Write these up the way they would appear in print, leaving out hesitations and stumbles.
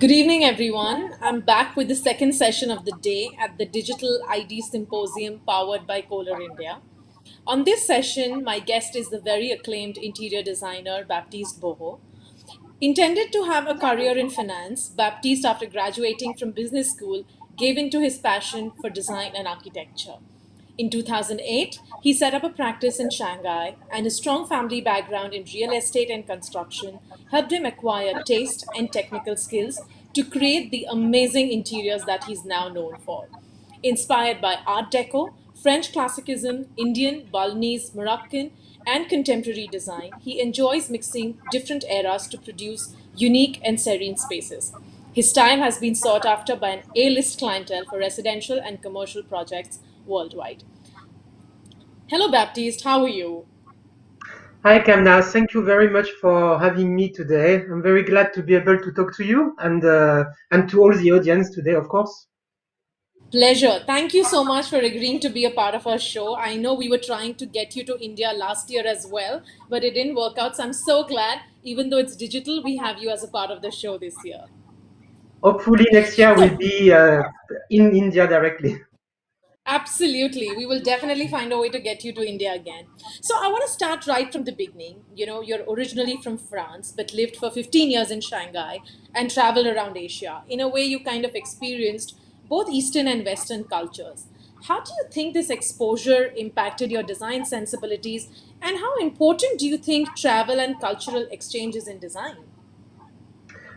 Good evening, everyone. I'm back with the second session of the day at the Digital ID Symposium powered by Kohler India. On this session, my guest is the very acclaimed interior designer Baptiste Bohu. Intended to have a career in finance, Baptiste, after graduating from business school, gave into his passion for design and architecture. In 2008, he set up a practice in Shanghai, and his strong family background in real estate and construction helped him acquire taste and technical skills to create the amazing interiors that he's now known for. Inspired by Art Deco, French Classicism, Indian, Balinese, Moroccan, and contemporary design, he enjoys mixing different eras to produce unique and serene spaces. His style has been sought after by an A-list clientele for residential and commercial projects worldwide. Hello, Baptiste. How are you? Hi, Kamna. Thank you very much for having me today. I'm very glad to be able to talk to you and to all the audience today, of course. Pleasure. Thank you so much for agreeing to be a part of our show. I know we were trying to get you to India last year as well, but it didn't work out. So I'm so glad, even though it's digital, we have you as a part of the show this year. Hopefully next year we'll So, be in India directly. absolutely. We will definitely find a way to get you to India again. So, I want to start right from the beginning. You're originally from France, but lived for 15 years in Shanghai and traveled around Asia. In a way, you kind of experienced both Eastern and Western cultures. How do you think this exposure impacted your design sensibilities, and how important do you think travel and cultural exchange is in design?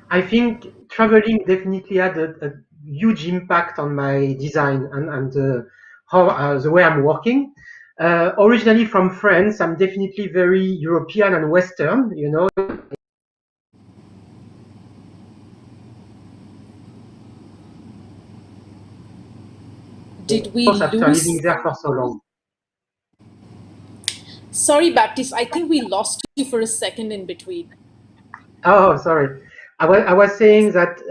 I think traveling definitely had a huge impact on my design and how the way I'm working. Originally from France, I'm definitely very European and Western. Did Of we course, after living lose? there for so long. Sorry, Baptiste, I think we lost you for a second in between. Oh, sorry. I was saying that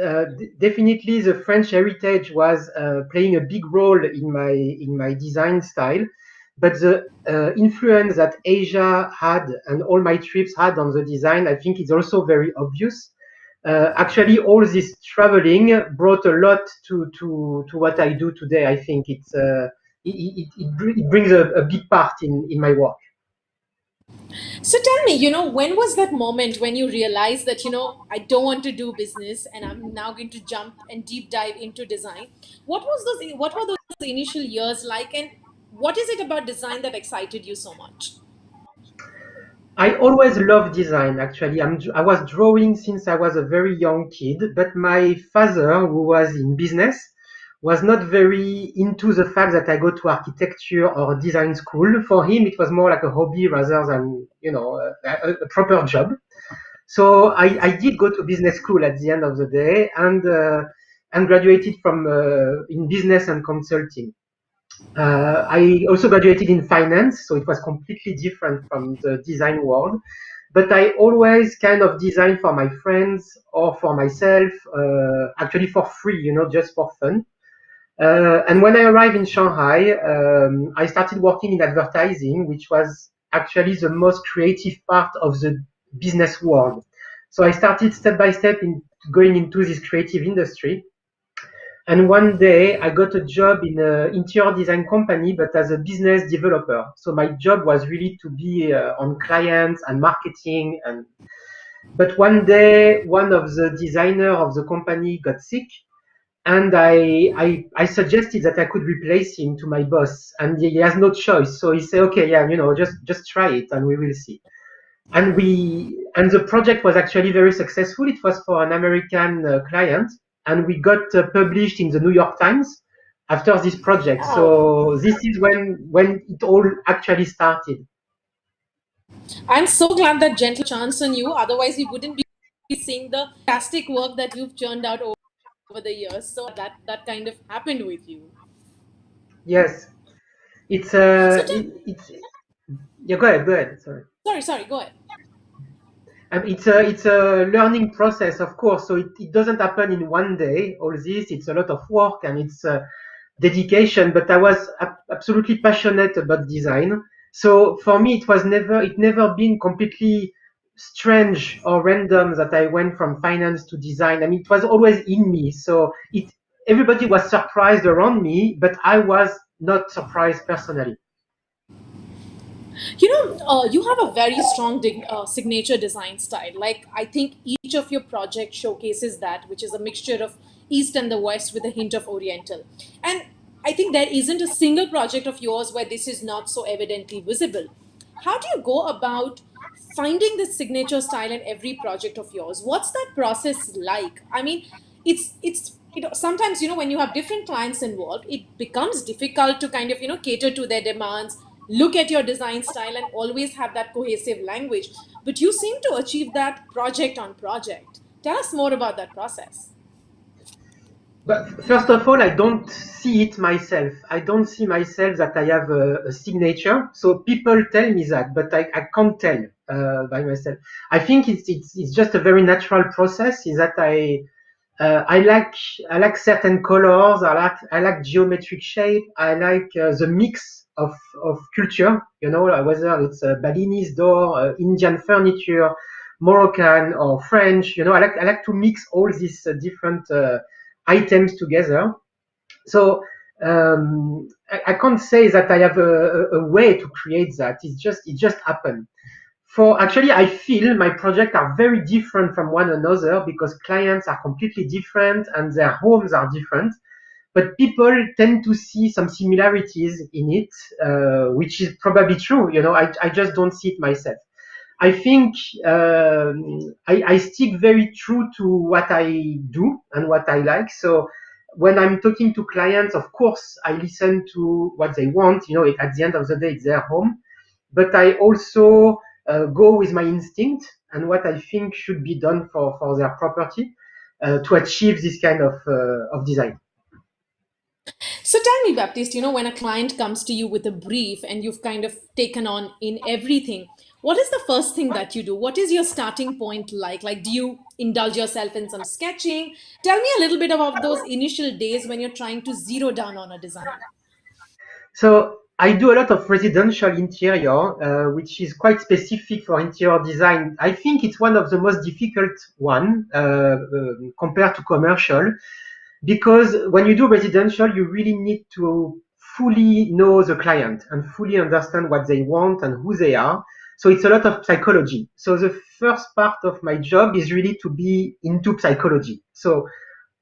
definitely the French heritage was playing a big role in my design style, but the influence that Asia had and all my trips had on the design, I think is also very obvious. Actually, all this traveling brought a lot to what I do today. I think it brings a big part in my work. So tell me, when was that moment when you realized that, I don't want to do business and I'm now going to jump and deep dive into design? What were those initial years like, and what is it about design that excited you so much? I always loved design, actually. I was drawing since I was a very young kid, but my father, who was in business, was not very into the fact that I go to architecture or design school. For him, it was more like a hobby rather than, a proper job. So I did go to business school at the end of the day and graduated from in business and consulting. I also graduated in finance, so it was completely different from the design world. But I always kind of design for my friends or for myself, actually for free, just for fun. And when I arrived in Shanghai, I started working in advertising, which was actually the most creative part of the business world. So I started step by step in going into this creative industry. And one day I got a job in an interior design company, but as a business developer. So my job was really to be on clients and marketing. But one day, one of the designer of the company got sick, and I suggested that I could replace him to my boss, and he has no choice. So he said, okay, yeah, just try it, and we will see. And the project was actually very successful. It was for an American client, and we got published in the New York Times after this project. Wow. So this is when it all actually started. I'm so glad that gentle chance on you. Otherwise, we wouldn't be seeing the fantastic work that you've churned out over the years. So that kind of happened with you. Yes, it's So it's yeah. Go ahead. Sorry. sorry, go ahead. It's a learning process, of course. So it doesn't happen in one day. All this, it's a lot of work and it's dedication. But I was absolutely passionate about design. So for me, it never been completely strange or random that I went from finance to design. I mean, it was always in me. So everybody was surprised around me, but I was not surprised personally. You have a very strong signature design style. Like, I think each of your projects showcases that, which is a mixture of East and the West with a hint of Oriental. And I think there isn't a single project of yours where this is not so evidently visible. How do you go about finding this signature style in every project of yours? What's that process like? I mean, sometimes, when you have different clients involved, it becomes difficult to kind of cater to their demands, look at your design style, and always have that cohesive language. But you seem to achieve that project on project. Tell us more about that process. But first of all, I don't see it myself. I don't see myself that I have a signature. So people tell me that, but I can't tell by myself. I think it's just a very natural process. Is that I like certain colors. I like geometric shape. I like the mix of culture. Whether it's Balinese door, Indian furniture, Moroccan or French. I like to mix all these different items together. So I can't say that I have a way to create that. It just happened. For actually, I feel my projects are very different from one another because clients are completely different and their homes are different. But people tend to see some similarities in it, which is probably true. I just don't see it myself. I think I stick very true to what I do and what I like. So when I'm talking to clients, of course, I listen to what they want. At the end of the day, it's their home. But I also go with my instinct and what I think should be done for their property to achieve this kind of design. So tell me, Baptiste, when a client comes to you with a brief and you've kind of taken on in everything, what is the first thing that you do? What is your starting point like? Like, do you indulge yourself in some sketching? Tell me a little bit about those initial days when you're trying to zero down on a design. So I do a lot of residential interior, which is quite specific for interior design. I think it's one of the most difficult one compared to commercial, because when you do residential, you really need to fully know the client and fully understand what they want and who they are. So it's a lot of psychology. So the first part of my job is really to be into psychology. So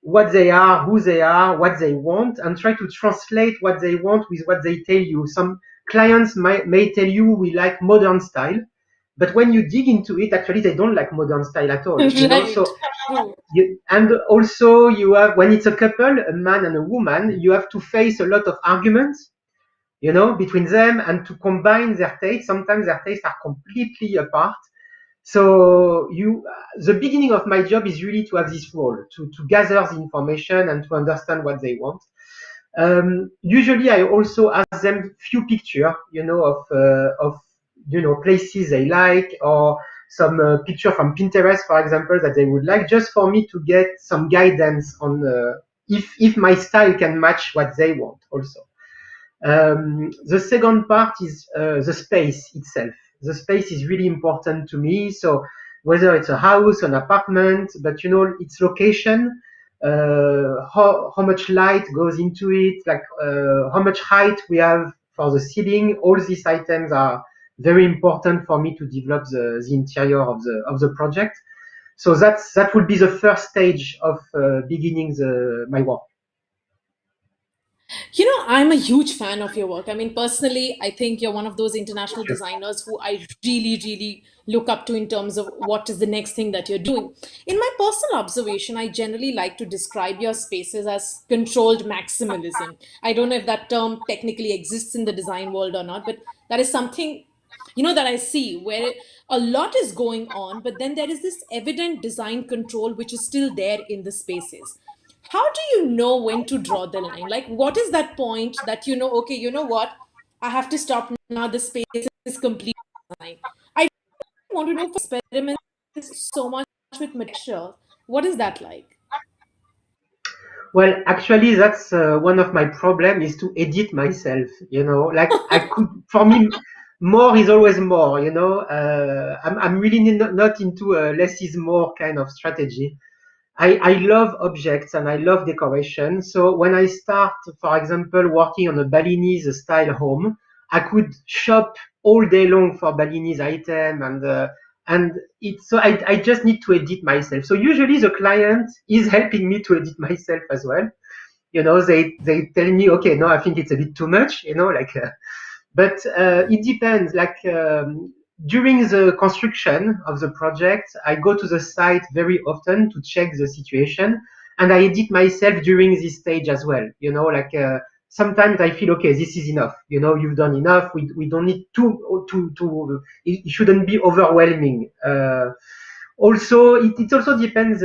what they are, who they are, what they want, and try to translate what they want with what they tell you. Some clients may tell you we like modern style, but when you dig into it, actually they don't like modern style at all. Right. So True. and also you have, when it's a couple, a man and a woman, you have to face a lot of arguments, between them and to combine their tastes. Sometimes their tastes are completely apart. So the beginning of my job is really to have this role, to gather the information and to understand what they want. Usually, I also ask them few picture, of places they like, or some picture from Pinterest, for example, that they would like, just for me to get some guidance on if my style can match what they want also. The second part is the space itself. The space is really important to me. So whether it's a house, an apartment, but its location, how much light goes into it, like how much height we have for the ceiling. All these items are very important for me to develop the interior of the project. So that would be the first stage of beginning my work. I'm a huge fan of your work. I mean, personally, I think you're one of those international designers who I really, really look up to in terms of what is the next thing that you're doing. In my personal observation, I generally like to describe your spaces as controlled maximalism. I don't know if that term technically exists in the design world or not, but that is something that I see where a lot is going on, but then there is this evident design control which is still there in the spaces. How do you know when to draw the line? Like, what is that point that okay, you know what, I have to stop now, the space is completely fine. I want to know, for experiments so much with material, what is that like? Well, actually, that's one of my problem is to edit myself. Like I could, for me, more is always more, you know. I'm really not into a less is more kind of strategy. I love objects and I love decoration. So when I start, for example, working on a Balinese style home, I could shop all day long for Balinese item and it's so I just need to edit myself. So usually the client is helping me to edit myself as well. You know, they tell me, okay, no, I think it's a bit too much. You know, like but it depends. Like during the construction of the project, I go to the site very often to check the situation, and I edit myself during this stage as well. You know, like sometimes I feel okay, this is enough. You know, you've done enough. We don't need to. It shouldn't be overwhelming. Also, it also depends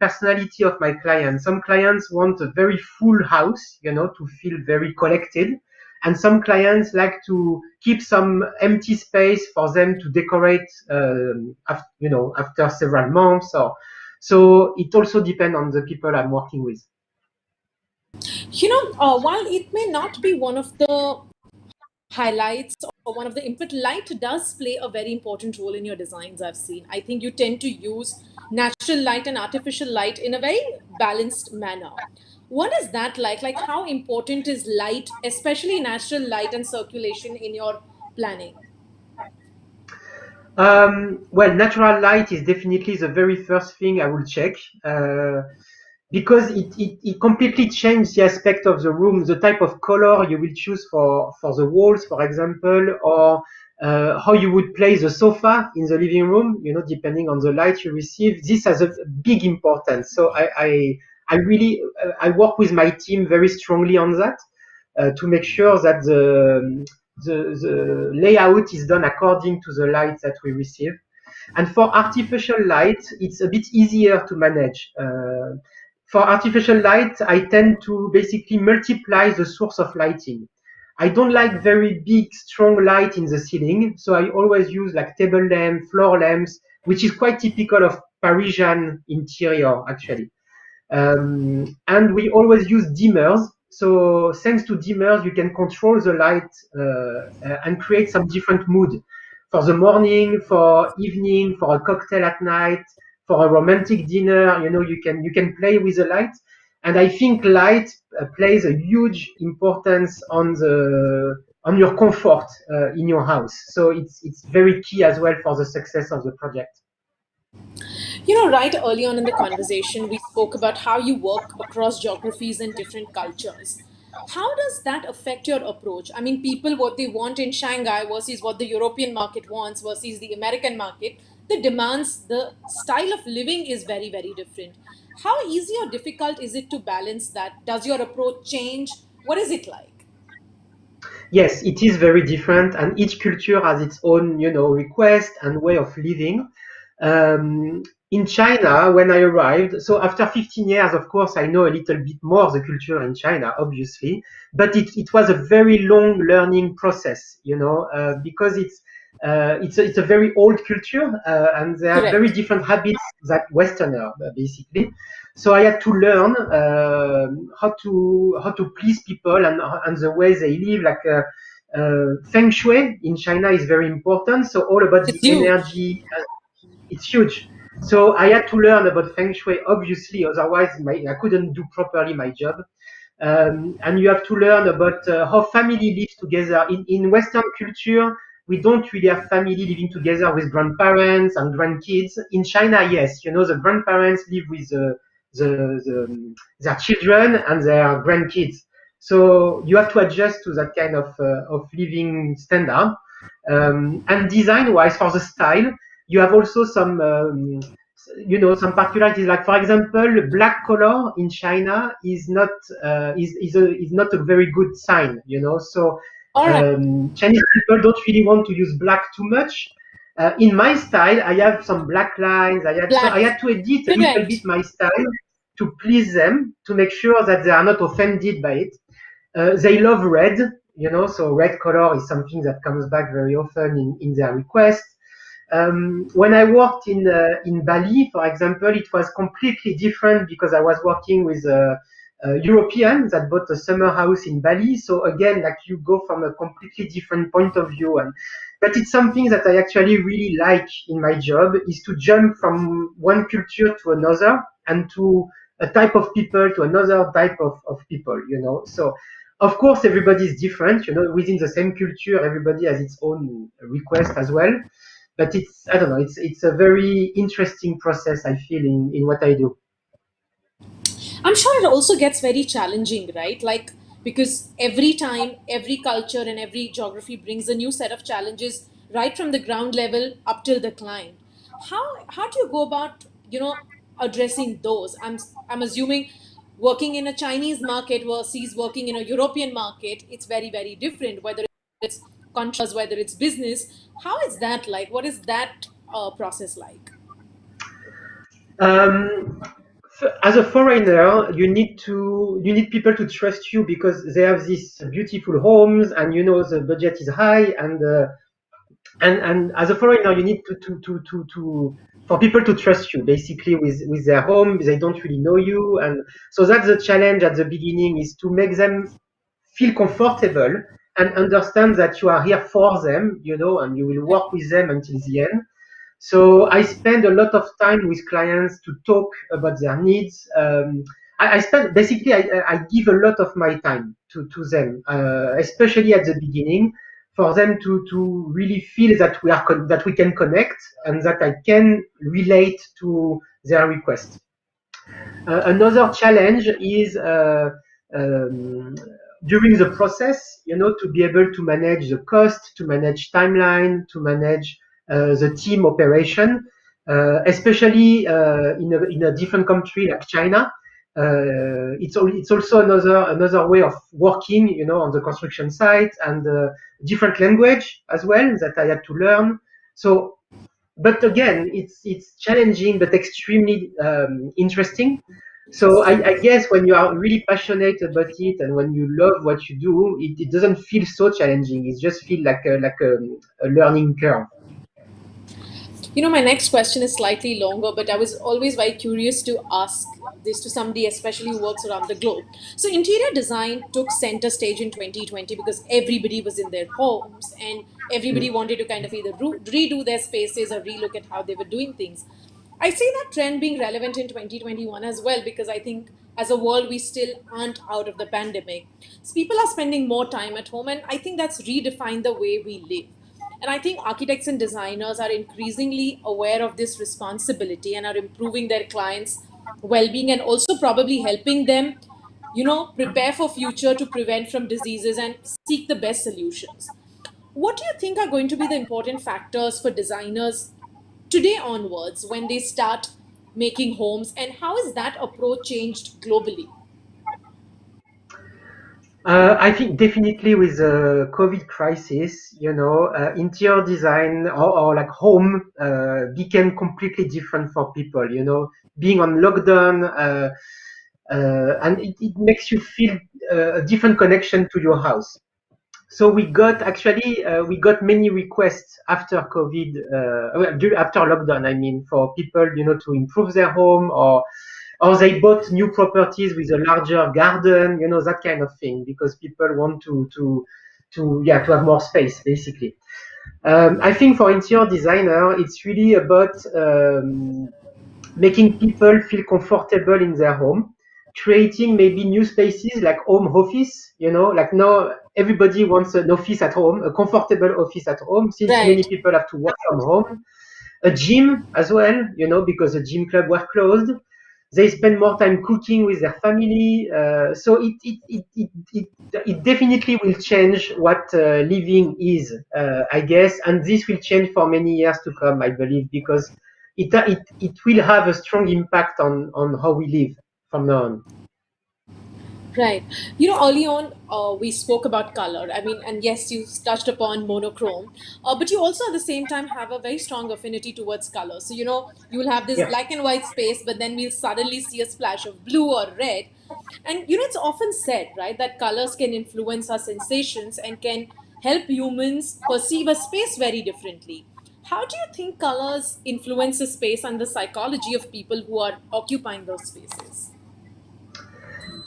personality of my client. Some clients want a very full house, you know, to feel very collected, and some clients like to keep some empty space for them to decorate, you know, after several months. Or so it also depends on the people I'm working with. While it may not be one of the highlights or one of the input, light does play a very important role in your designs. I've seen, I think you tend to use natural light and artificial light in a very balanced manner. What is that like how important is light, especially natural light and circulation, in your planning? Well, natural light is definitely the very first thing I will check. Uh, because it completely changes the aspect of the room, the type of color you will choose for the walls, for example, or how you would place the sofa in the living room, you know, depending on the light you receive. This has a big importance. So I really, I work with my team very strongly on that to make sure that the layout is done according to the light that we receive. And for artificial light, it's a bit easier to manage. For artificial light, I tend to basically multiply the source of lighting. I don't like very big, strong light in the ceiling, so I always use like table lamp, floor lamps, which is quite typical of Parisian interior actually. And we always use dimmers. So thanks to dimmers, you can control the light and create some different mood for the morning, for evening, for a cocktail at night, for a romantic dinner. You know, you can play with the light, and I think light plays a huge importance on your comfort in your house. So it's very key as well for the success of the project. Right early on in the conversation, we spoke about how you work across geographies and different cultures. How does that affect your approach? I mean, people, what they want in Shanghai versus what the European market wants versus the American market, the demands, the style of living is very, very different. How easy or difficult is it to balance that? Does your approach change? What is it like? Yes, it is very different, and each culture has its own, you know, request and way of living. In China, when I arrived, so after 15 years, of course, I know a little bit more the culture in China, obviously, but it was a very long learning process, you know, because it's a very old culture, and there are very Correct. different habits that Westerner, basically. So I had to learn how to please people and the way they live. Like feng shui in China is very important. So all about the It's huge. energy, it's huge. So I had to learn about feng shui, obviously. Otherwise, I couldn't do properly my job. And you have to learn about how family lives together. In Western culture, we don't really have family living together with grandparents and grandkids. In China, yes, you know, the grandparents live with their children and their grandkids. So you have to adjust to that kind of living standard. And design-wise, for the style, you have also some you know, some particularities. Like for example, black color in China is not a very good sign, you know. So All right. Chinese people don't really want to use black too much. In my style, I have some black lines. I Black. had to edit a little bit Correct. my style to please them, to make sure that they are not offended by it. They love red, you know, so red color is something that comes back very often in their request. When I worked in Bali, for example, it was completely different because I was working with European that bought a summer house in Bali. So again, like you go from a completely different point of view, and but it's something that I actually really like in my job is to jump from one culture to another and to a type of people to another type of people, you know. So of course everybody is different, you know, within the same culture, everybody has its own request as well. But it's, I don't know, it's a very interesting process I feel in what I do. I'm sure it also gets very challenging, right? Like, because every time, every culture and every geography brings a new set of challenges right from the ground level up till the client. How do you go about, addressing those? I'm assuming working in a Chinese market versus working in a European market, it's very, very different, whether it's contracts, whether it's business. How is that like? What is that process like? Um, as a foreigner, you need people to trust you because they have these beautiful homes, and you know the budget is high, and as a foreigner, you need to for people to trust you basically with their home. They don't really know you, and so that's the challenge at the beginning is to make them feel comfortable and understand that you are here for them, you know, and you will work with them until the end. So I spend a lot of time with clients to talk about their needs. I spend basically I give a lot of my time to them, especially at the beginning, for them to really feel that that we can connect and that I can relate to their request. Another challenge is um, during the process, you know, to be able to manage the cost, to manage timeline, to manage the team operation, especially in a different country like China. It's also another way of working, you know, on the construction site and different language as well that I had to learn. So, but again, it's challenging but extremely interesting. So I guess when you are really passionate about it and when you love what you do, it doesn't feel so challenging. It just feels like a learning curve. My next question is slightly longer, but I was always very curious to ask this to somebody, especially who works around the globe. So, interior design took center stage in 2020 because everybody was in their homes and everybody wanted to kind of either redo their spaces or relook at how they were doing things. I see that trend being relevant in 2021 as well because I think as a world we still aren't out of the pandemic. So people are spending more time at home, and I think that's redefined the way we live. And I think architects and designers are increasingly aware of this responsibility and are improving their clients' well-being and also probably helping them, prepare for future to prevent from diseases and seek the best solutions. What do you think are going to be the important factors for designers today onwards when they start making homes, and how has that approach changed globally? I think definitely with the COVID crisis, you know, interior design or like home became completely different for people. You know, being on lockdown, and it makes you feel a different connection to your house. So we got many requests after COVID, after lockdown. I mean, for people, you know, to improve their home or they bought new properties with a larger garden, you know, that kind of thing, because people want to have more space, basically. I think for interior designer, it's really about making people feel comfortable in their home, creating maybe new spaces like home office, you know, like now everybody wants an office at home, a comfortable office at home, since many Right. people have to work from home. A gym as well, you know, because the gym club were closed. They spend more time cooking with their family. So it definitely will change what living is, I guess, and this will change for many years to come, I believe, because it will have a strong impact on how we live from now on. Right. Early on, we spoke about color. I mean, and yes, you touched upon monochrome, but you also at the same time have a very strong affinity towards color. So, you will have this Yeah. black and white space, but then we'll suddenly see a splash of blue or red. And, it's often said, right, that colors can influence our sensations and can help humans perceive a space very differently. How do you think colors influence a space and the psychology of people who are occupying those spaces?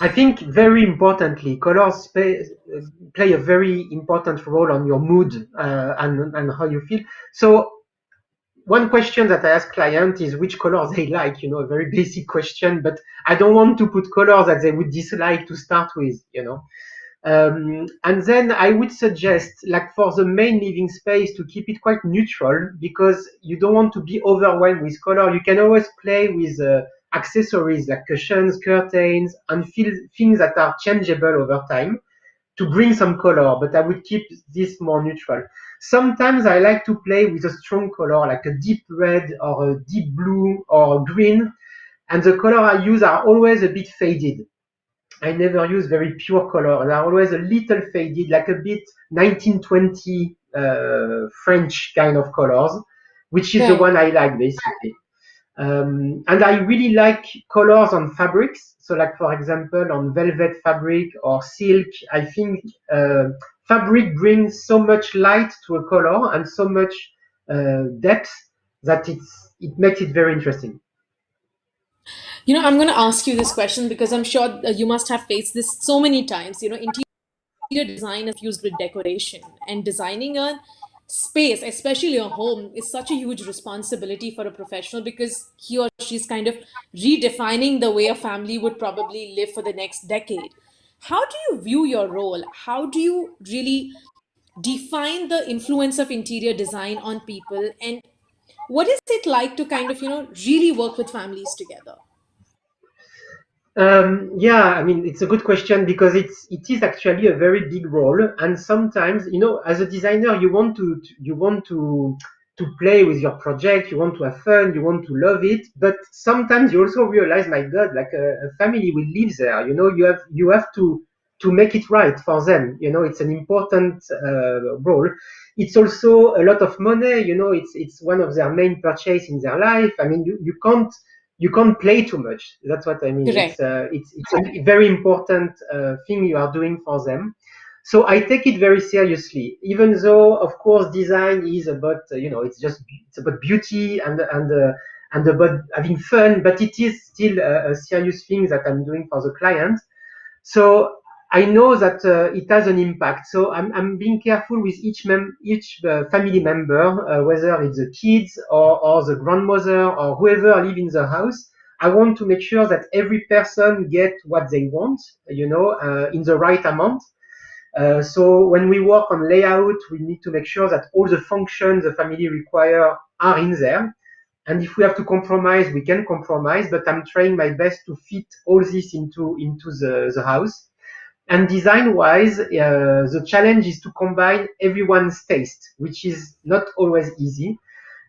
I think very importantly, play a very important role on your mood and how you feel. So one question that I ask clients is which colors they like, a very basic question, but I don't want to put colors that they would dislike to start with. And then I would suggest, like for the main living space, to keep it quite neutral because you don't want to be overwhelmed with color. You can always play with accessories like cushions, curtains, and things that are changeable over time to bring some color, but I would keep this more neutral. Sometimes I like to play with a strong color, like a deep red or a deep blue or green, and the color I use are always a bit faded. I never use very pure color. They're always a little faded, like a bit 1920 French kind of colors, which is the Right. one I like basically. And I really like colors on fabrics. So, like for example, on velvet fabric or silk, I think fabric brings so much light to a color and so much depth that it makes it very interesting. I'm going to ask you this question because I'm sure you must have faced this so many times. Interior design is fused with decoration, and designing a space, especially a home, is such a huge responsibility for a professional because he or she's kind of redefining the way a family would probably live for the next decade. How do you view your role? How do you really define the influence of interior design on people, and what is it like to kind of really work with families together? Yeah, I mean, it's a good question because it is actually a very big role, and sometimes, as a designer, you want to play with your project, you want to have fun, you want to love it, but sometimes you also realize, my God, like a family will live there. You have to make it right for them. It's an important role. It's also a lot of money. It's one of their main purchase in their life. I mean, you can't play too much. That's what I mean. Correct. It's a very important thing you are doing for them. So I take it very seriously, even though, of course, design is about it's about beauty and about having fun, but it is still a serious thing that I'm doing for the client. So I know that it has an impact. So I'm being careful with each family member, whether it's the kids or the grandmother or whoever live in the house. I want to make sure that every person get what they want, in the right amount. So when we work on layout, we need to make sure that all the functions the family require are in there. And if we have to compromise, we can compromise, but I'm trying my best to fit all this into the house. And design-wise, the challenge is to combine everyone's taste, which is not always easy.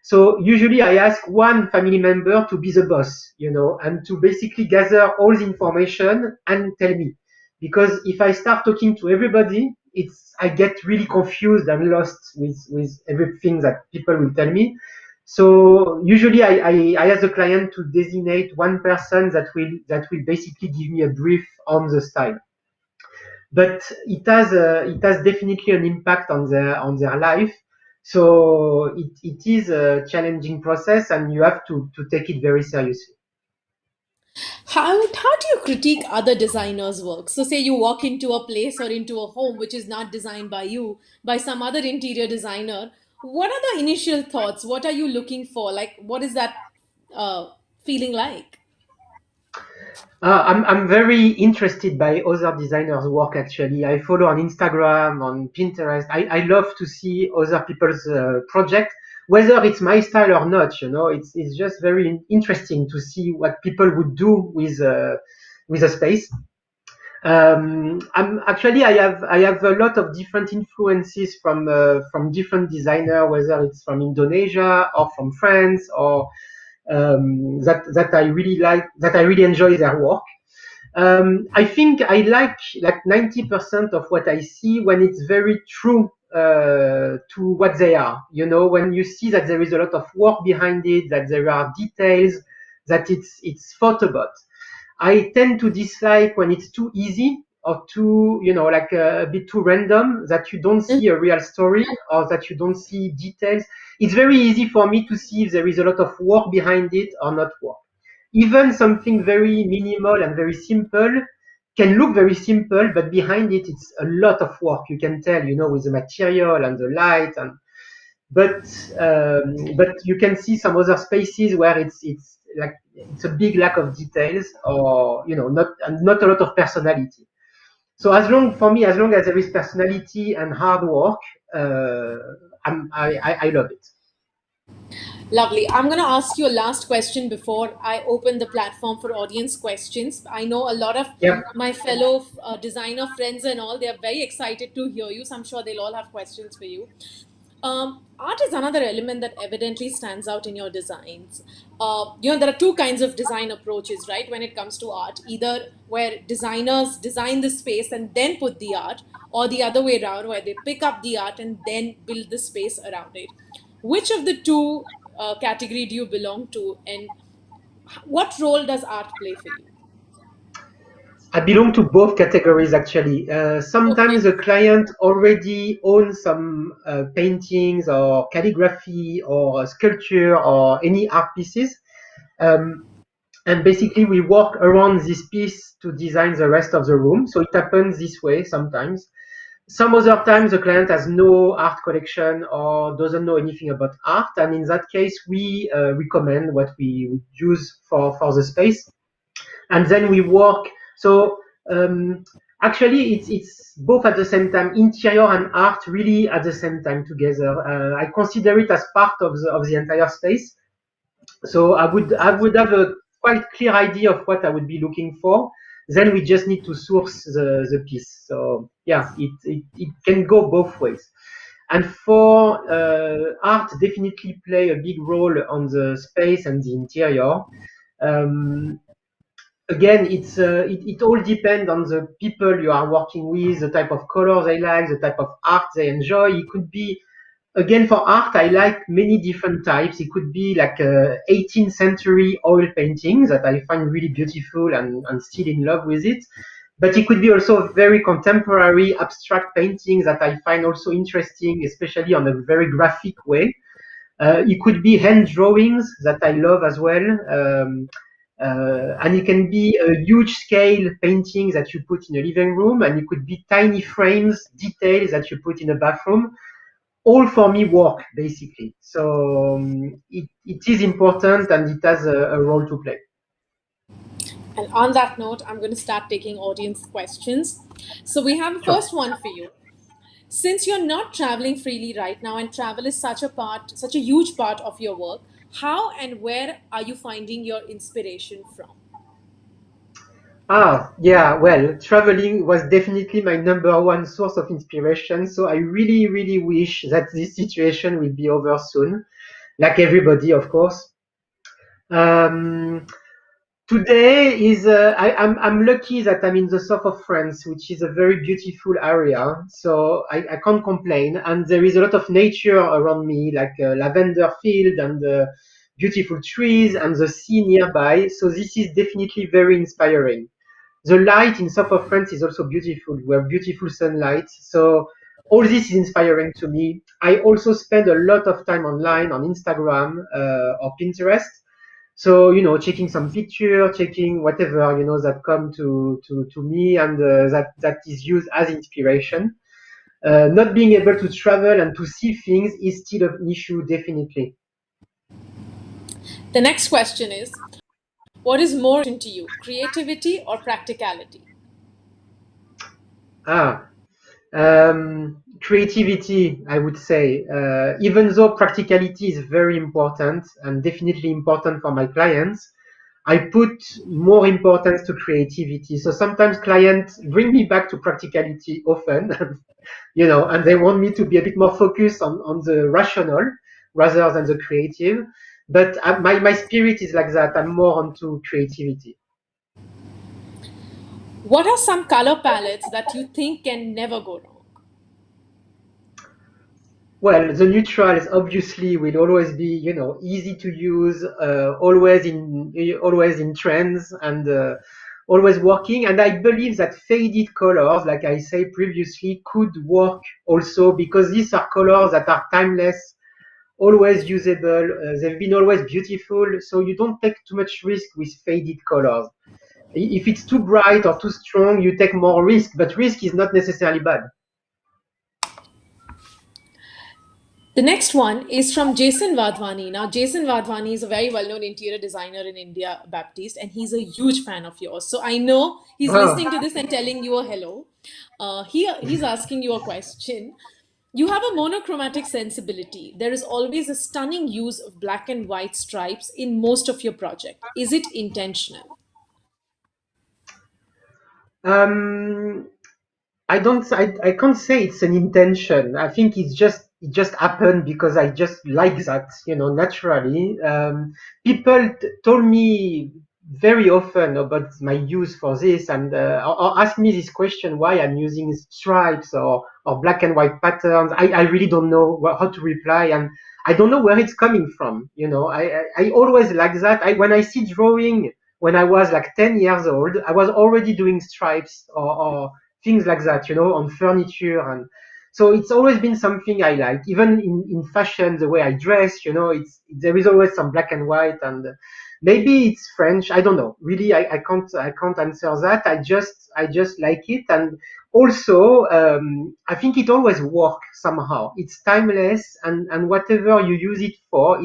So usually I ask one family member to be the boss, and to basically gather all the information and tell me. Because if I start talking to everybody, I get really confused and lost with everything that people will tell me. So usually I ask the client to designate one person that will basically give me a brief on the style. But it has definitely an impact on their life. So it is a challenging process, and you have to take it very seriously. How do you critique other designers' work? So, say you walk into a place or into a home which is not designed by you, by some other interior designer. What are the initial thoughts? What are you looking for? Like, what is that feeling like? I'm very interested by other designers' work. Actually, I follow on Instagram, on Pinterest. I love to see other people's project, whether it's my style or not. It's just very interesting to see what people would do with a space. I have a lot of different influences from different designer, whether it's from Indonesia or from France, or that I really like, that I really enjoy their work. I think I like 90% of what I see when it's very true to what they are. When you see that there is a lot of work behind it, that there are details, that it's thought about. I tend to dislike when it's too easy or too, like a bit too random, that you don't see a real story or that you don't see details. It's very easy for me to see if there is a lot of work behind it or not work. Even something very minimal and very simple, can look very simple, but behind it, it's a lot of work. You can tell, with the material and the light, and but but you can see some other spaces where it's like it's a big lack of details, or not a lot of personality. So as long as there is personality and hard work, uh, I love it. Lovely. I'm going to ask you a last question before I open the platform for audience questions. I know a lot of Yeah. my fellow designer friends and all, they are very excited to hear you. So I'm sure they'll all have questions for you. Art is another element that evidently stands out in your designs. There are two kinds of design approaches, right, when it comes to art. Either where designers design the space and then put the art, or the other way around, where they pick up the art and then build the space around it. Which of the two category do you belong to, and what role does art play for you? I belong to both categories actually. Sometimes Okay. the client already owns some paintings or calligraphy or sculpture or any art pieces. Um, and basically we work around this piece to design the rest of the room. So it happens this way sometimes. Some other times the client has no art collection or doesn't know anything about art, and in that case we recommend what we would use for the space, and then we work. So um, actually, it's both at the same time, interior and art, really at the same time together. I consider it as part of the entire space. So I would have a quite clear idea of what I would be looking for. Then we just need to source the piece. So yeah, it can go both ways. And for art, definitely play a big role on the space and the interior. Um, Again, it all depends on the people you are working with, the type of colors they like, the type of art they enjoy. It could be, again, for art, I like many different types. It could be like 18th century oil paintings that I find really beautiful and still in love with it. But it could be also very contemporary abstract paintings that I find also interesting, especially on a very graphic way. It could be hand drawings that I love as well. And it can be a huge scale painting that you put in a living room, and it could be tiny frames, details that you put in a bathroom. All for me work basically. So it is important and it has a role to play. And on that note, I'm going to start taking audience questions. So we have a Sure. first one for you. Since you're not traveling freely right now, and travel is such a huge part of your work, how and where are you finding your inspiration from? Yeah, well, traveling was definitely my number one source of inspiration. So I really, really wish that this situation will be over soon, like everybody, of course. Um, Today is I'm lucky that I'm in the south of France, which is a very beautiful area. So I can't complain, and there is a lot of nature around me, like lavender field and beautiful trees and the sea nearby. So this is definitely very inspiring. The light in south of France is also beautiful. We have beautiful sunlight. So all this is inspiring to me. I also spend a lot of time online on Instagram or Pinterest. So checking some picture, checking whatever that come to me, and that is used as inspiration. Not being able to travel and to see things is still an issue, definitely. The next question is, what is more important to you, creativity or practicality? Ah, Creativity, I would say, even though practicality is very important and definitely important for my clients, I put more importance to creativity. So sometimes clients bring me back to practicality often, and they want me to be a bit more focused on the rational rather than the creative. But my spirit is like that. I'm more onto creativity. What are some color palettes that you think can never go wrong? Well, the neutrals obviously will always be, easy to use, always in trends, and always working. And I believe that faded colors, like I said previously, could work also because these are colors that are timeless, always usable. They've been always beautiful, so you don't take too much risk with faded colors. If it's too bright or too strong, you take more risk, but risk is not necessarily bad. The next one is from Jason Vadhwani. Now, Jason Vadhwani is a very well known interior designer in India, Baptiste, and he's a huge fan of yours. So I know he's Oh. listening to this and telling you a hello. He's asking you a question. You have a monochromatic sensibility. There is always a stunning use of black and white stripes in most of your project. Is it intentional? Um, I can't say it's an intention. I think it just happened because I just like that, naturally. People told me very often about my use for this and or ask me this question why I'm using stripes or black and white patterns. I really don't know how to reply, and I don't know where it's coming from. I always like that. When I see drawing when I was like 10 years old, I was already doing stripes or things like that, on furniture. And so it's always been something I like. Even in fashion, the way I dress, there is always some black and white. And maybe it's French. I don't know. Really, I can't answer that. I just like it. And also, I think it always works somehow. It's timeless, and whatever you use it for,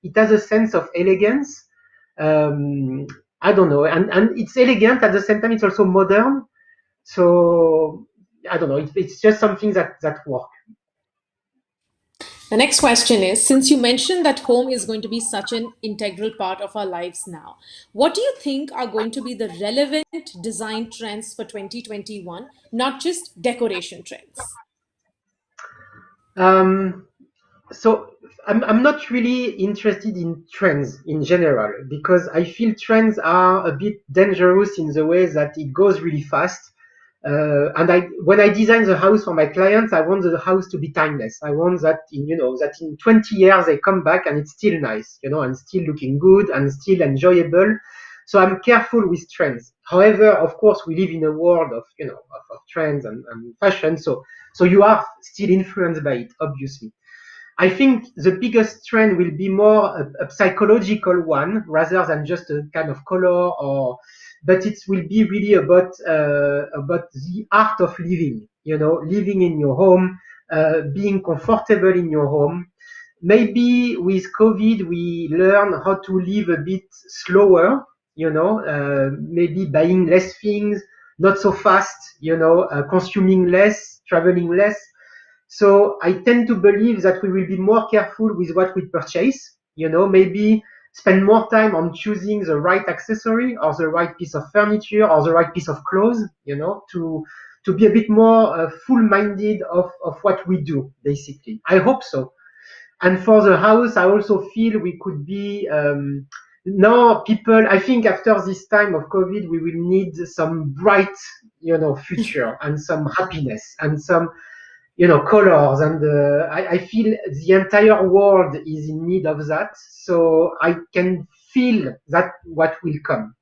it has a sense of elegance. Um, I don't know, and it's elegant at the same time. It's also modern, so I don't know. It's just something that works. The next question is, since you mentioned that home is going to be such an integral part of our lives now, what do you think are going to be the relevant design trends for 2021, not just decoration trends? Um, so I'm not really interested in trends in general because I feel trends are a bit dangerous in the way that it goes really fast. And when I design the house for my clients, I want the house to be timeless. I want that in 20 years they come back and it's still nice, and still looking good and still enjoyable. So I'm careful with trends. However, of course, we live in a world of, of trends and fashion. So you are still influenced by it, obviously. I think the biggest trend will be more a psychological one rather than just a kind of color, but it will be really about the art of living, living in your home, being comfortable in your home. Maybe with COVID, we learn how to live a bit slower, maybe buying less things, not so fast, consuming less, traveling less. So I tend to believe that we will be more careful with what we purchase, maybe spend more time on choosing the right accessory or the right piece of furniture or the right piece of clothes, to be a bit more full-minded of what we do, basically. I hope so. And for the house, I also feel we could be now people. I think after this time of COVID, we will need some bright, future and some happiness and some colors. And I feel the entire world is in need of that. So I can feel that what will come.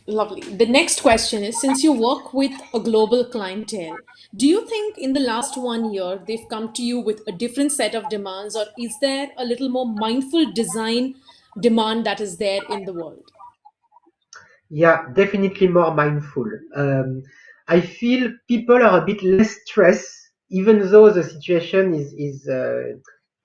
Lovely. The next question is, since you work with a global clientele, do you think in the last 1 year they've come to you with a different set of demands, or is there a little more mindful design demand that is there in the world? Yeah, definitely more mindful. I feel people are a bit less stressed, even though the situation is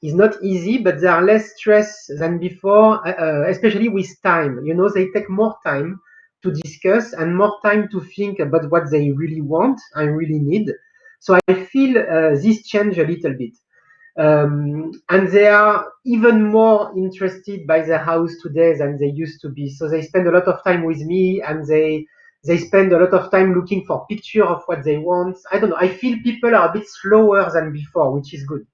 not easy, but they are less stressed than before, especially with time. They take more time to discuss and more time to think about what they really want and really need. So I feel this change a little bit. And they are even more interested by the house today than they used to be. So they spend a lot of time with me, and they spend a lot of time looking for picture of what they want. I don't know. I feel people are a bit slower than before, which is good.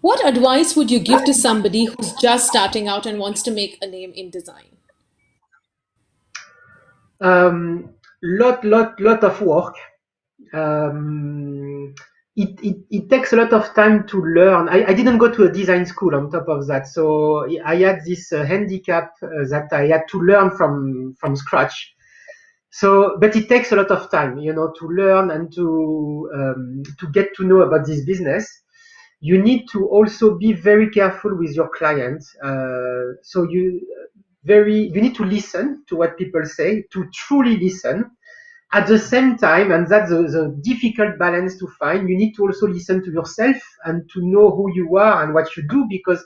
What advice would you give to somebody who's just starting out and wants to make a name in design? Lot of work. Um, it takes a lot of time to learn. I didn't go to a design school on top of that, so I had this handicap that I had to learn from scratch. So, but it takes a lot of time, to learn and to get to know about this business. You need to also be very careful with your client. So you need to listen to what people say, to truly listen. At the same time, and that's the difficult balance to find, you need to also listen to yourself and to know who you are and what you do, because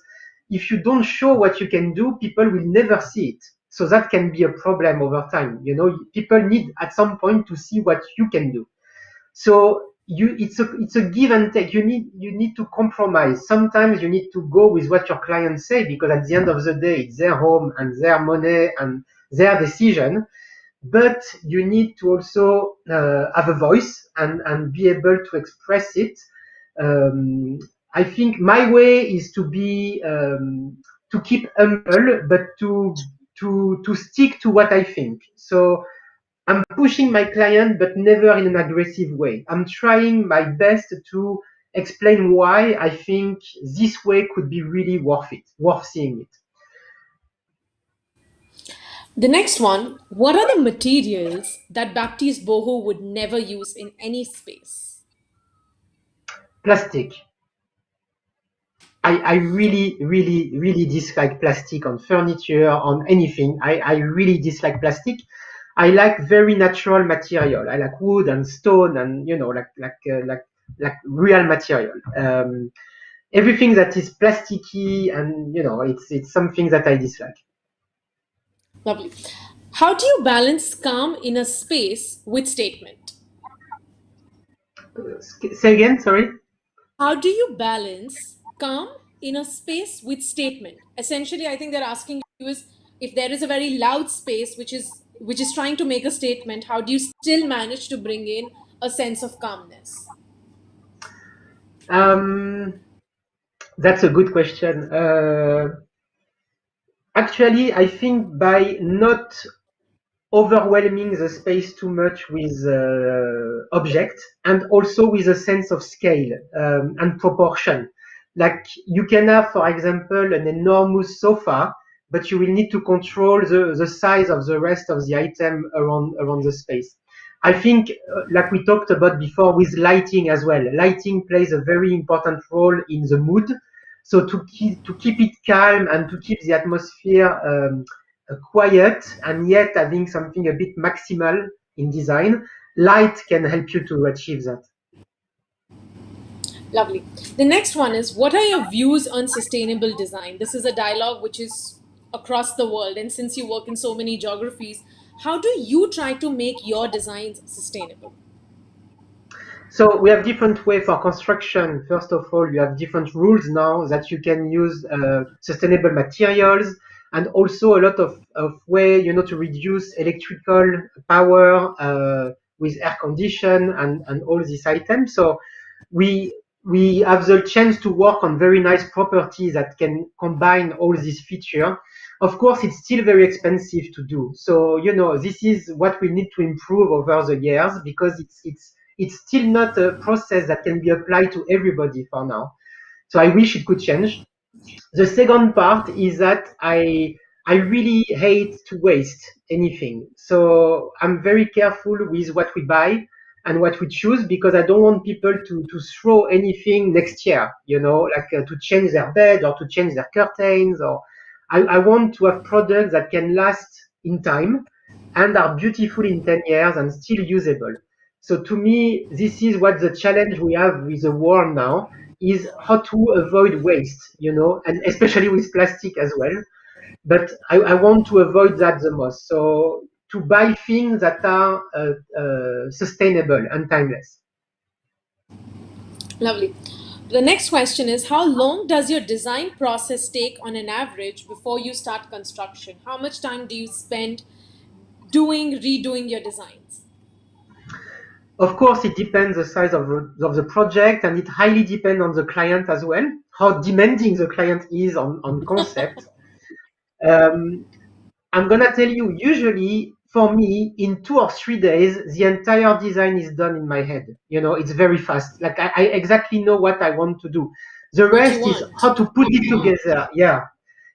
if you don't show what you can do, people will never see it. So that can be a problem over time. People need at some point to see what you can do. So it's a give and take. You need to compromise. Sometimes you need to go with what your clients say, because at the end of the day, it's their home and their money and their decision. But you need to also have a voice and be able to express it. Um, I think my way is to keep humble, but to stick to what I think. So I'm pushing my client, but never in an aggressive way. I'm trying my best to explain why I think this way could be really worth it, worth seeing it. The next one, what are the materials that Baptiste Bohu would never use in any space? Plastic. I really, really, really dislike plastic on furniture, on anything. I really dislike plastic. I like very natural material. I like wood and stone and like real material. Everything that is plasticky and it's something that I dislike. Lovely. How do you balance calm in a space with statement? Say again, sorry. How do you balance calm in a space with statement? Essentially, I think they're asking you is if there is a very loud space which is trying to make a statement, how do you still manage to bring in a sense of calmness? Um, that's a good question. Actually, I think by not overwhelming the space too much with objects, and also with a sense of scale and proportion. Like you can have, for example, an enormous sofa, but you will need to control the size of the rest of the item around the space. I think, like we talked about before, with lighting as well. Lighting plays a very important role in the mood. So to keep it calm and to keep the atmosphere quiet and yet having something a bit maximal in design, light can help you to achieve that. Lovely. The next one is what are your views on sustainable design? This is a dialogue which is across the world. And since you work in so many geographies, how do you try to make your designs sustainable? So we have different way for construction. First of all, you have different rules now that you can use sustainable materials, and also a lot of way, to reduce electrical power with air condition and all these items. So we we have the chance to work on very nice properties that can combine all these features. Of course, it's still very expensive to do. So, this is what we need to improve over the years, because it's still not a process that can be applied to everybody for now. So I wish it could change. The second part is that I really hate to waste anything. So I'm very careful with what we buy and what we choose, because I don't want people to throw anything next year, like to change their bed or to change their curtains. Or I want to have products that can last in time and are beautiful in 10 years and still usable. So to me, this is what the challenge we have with the world now, is how to avoid waste, and especially with plastic as well. But I want to avoid that the most. So to buy things that are sustainable and timeless. Lovely. The next question is how long does your design process take on an average before you start construction? How much time do you spend redoing your designs? Of course, it depends the size of the project, and it highly depends on the client as well, how demanding the client is on concept. Um, I'm gonna tell you, usually for me, in 2 or 3 days, the entire design is done in my head. It's very fast. Like I exactly know what I want to do. The What you rest is want? how to put it together. Yeah.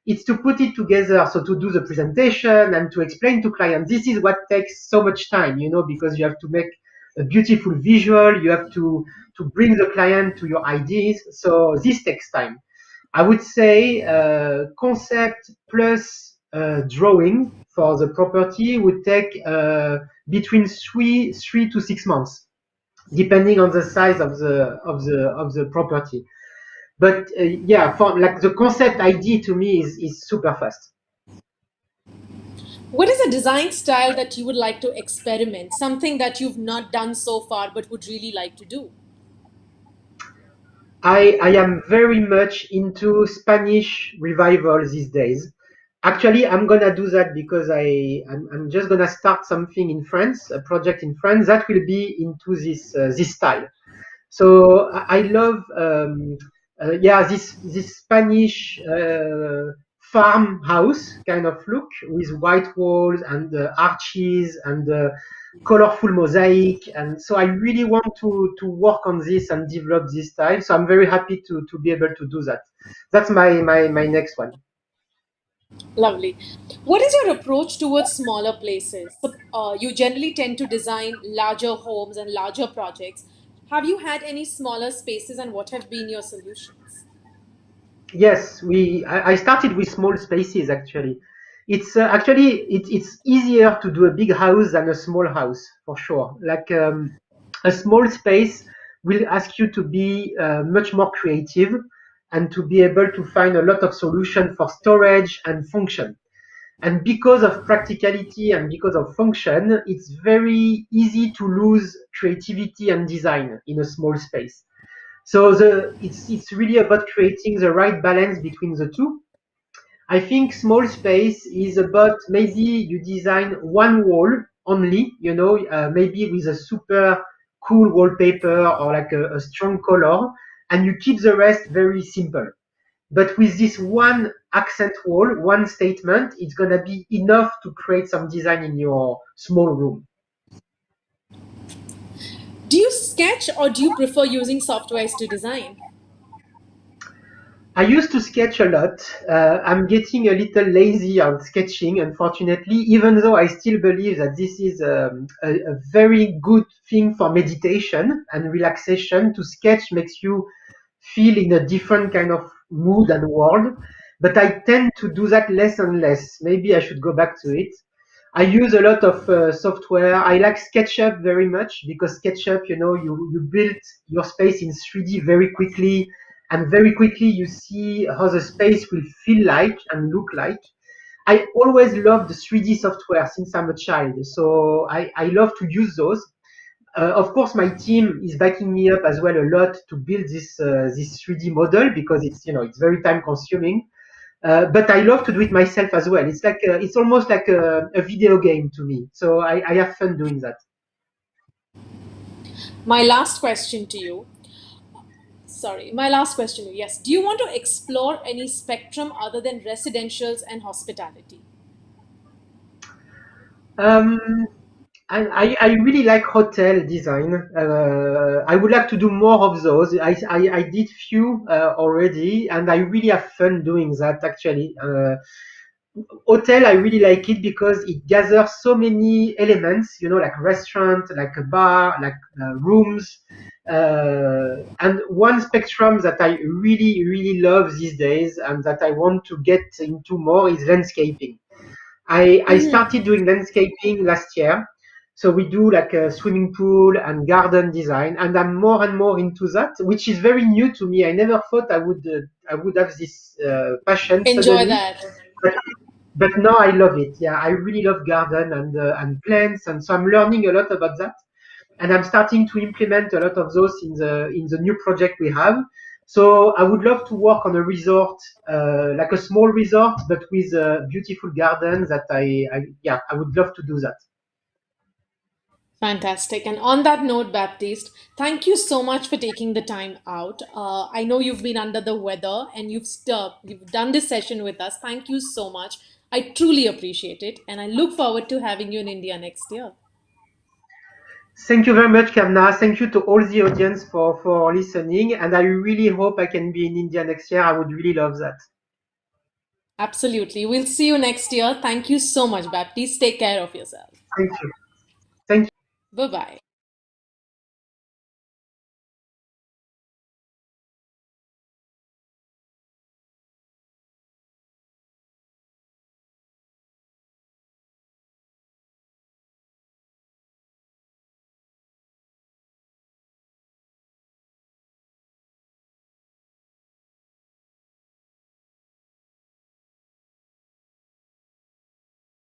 It's to put it together. So to do the presentation and to explain to clients, this is what takes so much time, because you have to make a beautiful visual. You have to bring the client to your ideas. So this takes time. I would say concept plus drawing for the property would take between three to 6 months, depending on the size of the property. But yeah, for like the concept ID to me is super fast. What is a design style that you would like to experiment? Something that you've not done so far but would really like to do? I am very much into Spanish revival these days. Actually, I'm gonna do that because I'm just gonna start something in France, a project in France that will be into this style. So I love, yeah, this Spanish farmhouse kind of look with white walls and arches and colorful mosaic. And so I really want to work on this and develop this style. So I'm very happy to be able to do that. That's my next one. Lovely. What is your approach towards smaller places? So, you generally tend to design larger homes and larger projects. Have you had any smaller spaces and what have been your solutions? Yes, I started with small spaces actually. It's it's easier to do a big house than a small house for sure. Like a small space will ask you to be much more creative and to be able to find a lot of solution for storage and function. And because of practicality and because of function, it's very easy to lose creativity and design in a small space. So it's really about creating the right balance between the two. I think small space is about maybe you design one wall only, maybe with a super cool wallpaper or like a strong color, and you keep the rest very simple. But with this one accent wall, one statement, it's gonna be enough to create some design in your small room. Do you sketch or do you prefer using softwares to design? I used to sketch a lot. I'm getting a little lazy on sketching, unfortunately, even though I still believe that this is a very good thing for meditation and relaxation. To sketch makes you feel in a different kind of mood and world. But I tend to do that less and less. Maybe I should go back to it. I use a lot of software. I like SketchUp very much because SketchUp, you build your space in 3D very quickly, and very quickly you see how the space will feel like and look like. I always loved the 3D software since I'm a child, so I love to use those. Of course, my team is backing me up as well a lot to build this 3D model because it's very time consuming. But I love to do it myself as well. It's almost like a video game to me. So I have fun doing that. My last question to you. Sorry, my last question to you. Yes. Do you want to explore any spectrum other than residentials and hospitality? Um, I really like hotel design. I would like to do more of those. I did few already, and I really have fun doing that actually. Hotel, I really like it because it gathers so many elements, like restaurant, like a bar, like rooms. And one spectrum that I really, really love these days and that I want to get into more is landscaping. I started doing landscaping last year. So we do like a swimming pool and garden design, and I'm more and more into that, which is very new to me. I never thought I would have this passion Enjoy suddenly, that. but but now I love it. Yeah, I really love garden and plants, and so I'm learning a lot about that. And I'm starting to implement a lot of those in the new project we have. So I would love to work on a resort, like a small resort, but with a beautiful garden. That yeah, I would love to do that. Fantastic. And on that note, Baptiste, thank you so much for taking the time out. I know you've been under the weather and you've done this session with us. Thank you so much. I truly appreciate it, and I look forward to having you in India next year. Thank you very much, Kamna. Thank you to all the audience for listening, and I really hope I can be in India next year. I would really love that. Absolutely. We'll see you next year. Thank you so much, Baptiste. Take care of yourself. Thank you. Thank you. Bye bye.